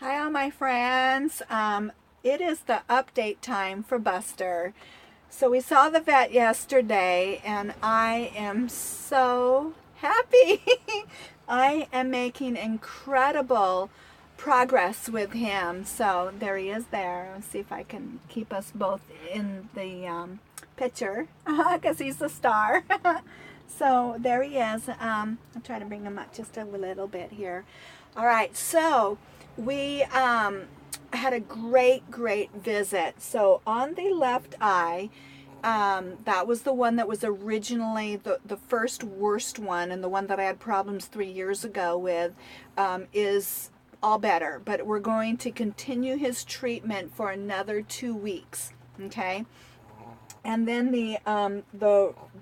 Hi all my friends. It is the update time for Buster. So we saw the vet yesterday and I am so happy. I am making incredible progress with him. So there he is there. Let's see if I can keep us both in the picture because he's the star. So there he is. I'll try to bring him up just a little bit here. All right, so we had a great visit. So on the left eye, that was the one that was originally the first worst one, and the one that I had problems 3 years ago with, is all better. But we're going to continue his treatment for another 2 weeks, okay? And then the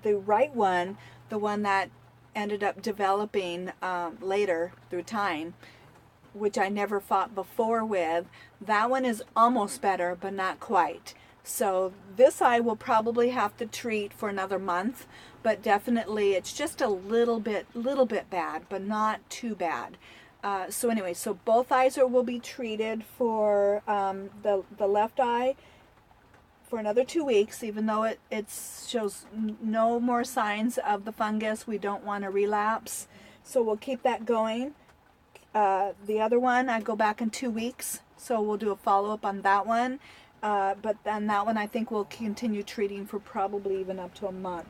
right one, the one that ended up developing later through time, which I never fought before with, that one is almost better, but not quite. So this eye will probably have to treat for another month, but definitely it's just a little bit bad, but not too bad. So anyway, so both eyes will be treated for the left eye for another 2 weeks, even though it shows no more signs of the fungus. We don't want to relapse, so we'll keep that going. The other one, I go back in 2 weeks, so we'll do a follow-up on that one. But then that one I think we'll continue treating for probably even up to a month.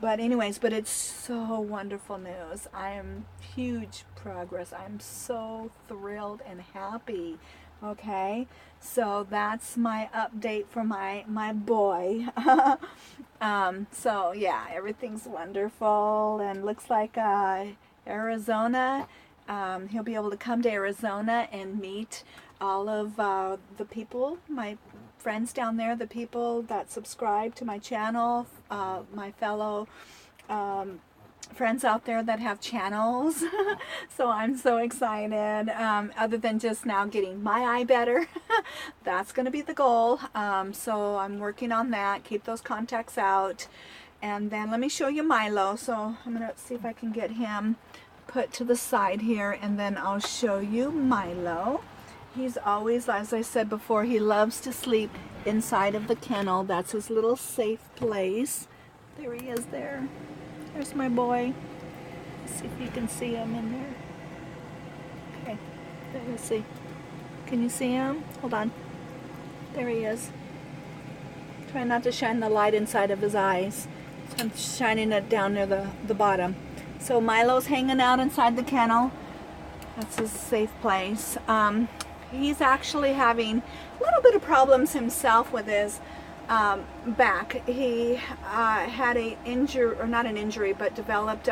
But anyways, but it's so wonderful news. I am huge progress. I'm so thrilled and happy. Okay, so that's my update for my boy. So yeah, everything's wonderful, and looks like Arizona. He'll be able to come to Arizona and meet all of the people, my friends down there, the people that subscribe to my channel, my fellow friends out there that have channels. So I'm so excited. Other than just now getting my eye better, that's going to be the goal. So I'm working on that. Keep those contacts out. And then let me show you Milo. So I'm going to see if I can get him put to the side here, and then I'll show you Milo. He's always, as I said before, he loves to sleep inside of the kennel. That's his little safe place. There he is there. There's my boy. Let's see if you can see him in there. Okay, let's see. Can you see him? Hold on. There he is. Try not to shine the light inside of his eyes. So I'm shining it down near the bottom. So Milo's hanging out inside the kennel. That's his safe place. He's actually having a little bit of problems himself with his back. He had a injury, or not an injury, but developed,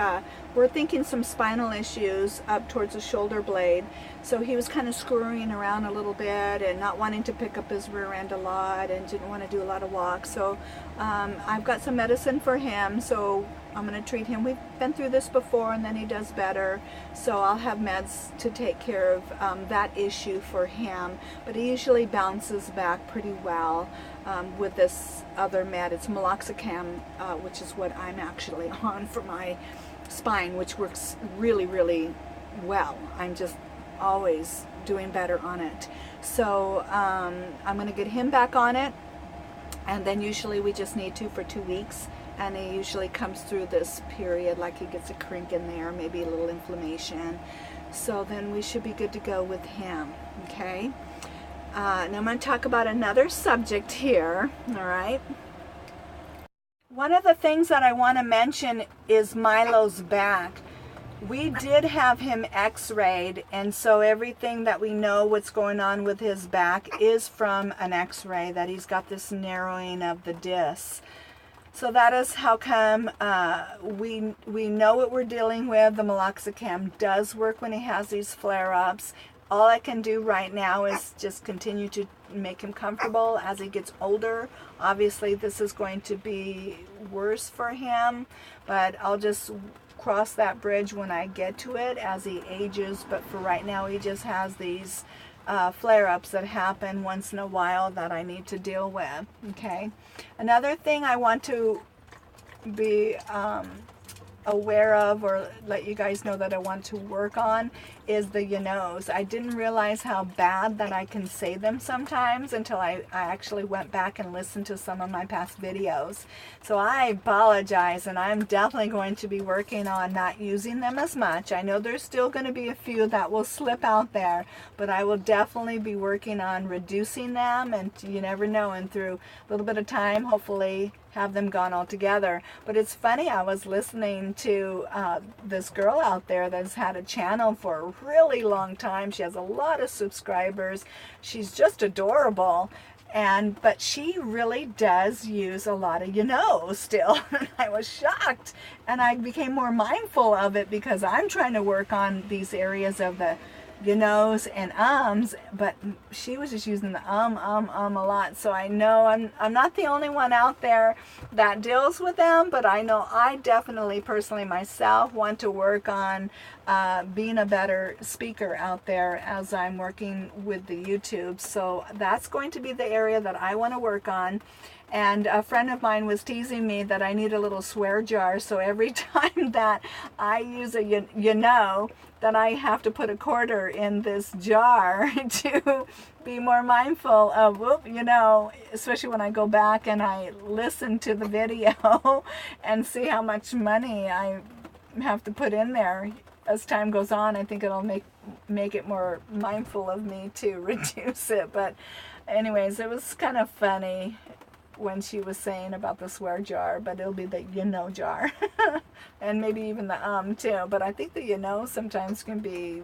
we're thinking some spinal issues up towards the shoulder blade. So he was kind of scurrying around a little bit and not wanting to pick up his rear end a lot, and didn't want to do a lot of walks. So I've got some medicine for him, so I'm going to treat him. We've been through this before, and then he does better. So I'll have meds to take care of that issue for him. But he usually bounces back pretty well with this other med. It's meloxicam, which is what I'm actually on for my spine, which works really well. I'm just always doing better on it. So I'm going to get him back on it, and then usually we just need to for 2 weeks, and he usually comes through this period like he gets a crink in there, maybe a little inflammation. So then we should be good to go with him. Okay, now I'm going to talk about another subject here. All right, one of the things that I want to mention is Milo's back. We did have him x-rayed, and so everything that we know what's going on with his back is from an x-ray, that he's got this narrowing of the disc. So that is how come we know what we're dealing with. The meloxicam does work when he has these flare-ups. All I can do right now is just continue to make him comfortable as he gets older. Obviously this is going to be worse for him, but I'll just cross that bridge when I get to it as he ages. But for right now, he just has these flare-ups that happen once in a while that I need to deal with. Okay, another thing I want to be aware of, or let you guys know that I want to work on, is the you knows. I didn't realize how bad that I can say them sometimes until I actually went back and listened to some of my past videos. So I apologize, and I'm definitely going to be working on not using them as much. I know there's still going to be a few that will slip out there, but I will definitely be working on reducing them, and you never know, and through a little bit of time, hopefully have them gone altogether. But it's funny, I was listening to this girl out there that's had a channel for a really long time. She has a lot of subscribers. She's just adorable. But she really does use a lot of you know still. And I was shocked, and I became more mindful of it because I'm trying to work on these areas of the you knows and ums, but she was just using the a lot. So I know I'm not the only one out there that deals with them, but I know I definitely personally myself want to work on being a better speaker out there as I'm working with the YouTube. So that's going to be the area that I want to work on. And a friend of mine was teasing me that I need a little swear jar, so every time that I use a you know, then I have to put a quarter in this jar to be more mindful of, whoop, you know, especially when I go back and I listen to the video and see how much money I have to put in there. As time goes on, I think it'll make it more mindful of me to reduce it. But anyways, it was kind of funny when she was saying about the swear jar, but it'll be the you know jar. And maybe even the too, but I think the you know sometimes can be,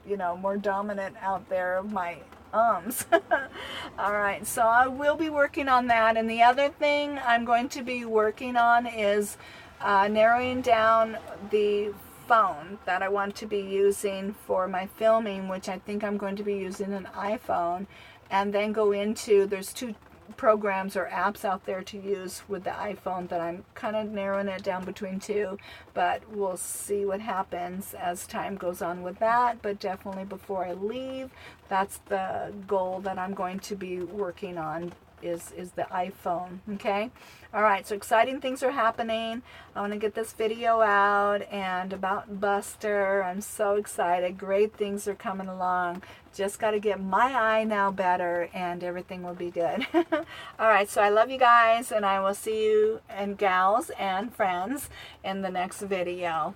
you know, more dominant out there of my ums. All right, so I will be working on that. And the other thing I'm going to be working on is narrowing down the phone that I want to be using for my filming, which I think I'm going to be using an iPhone, and then go into, there's two programs or apps out there to use with the iPhone that I'm kind of narrowing it down between two, but we'll see what happens as time goes on with that. But definitely before I leave, that's the goal that I'm going to be working on, is the iPhone. Okay, all right, so exciting things are happening. I want to get this video out, and about Buster, I'm so excited. Great things are coming along. Just got to get my eye now better, and everything will be good. All right, so I love you guys, and I will see you, and gals and friends, in the next video.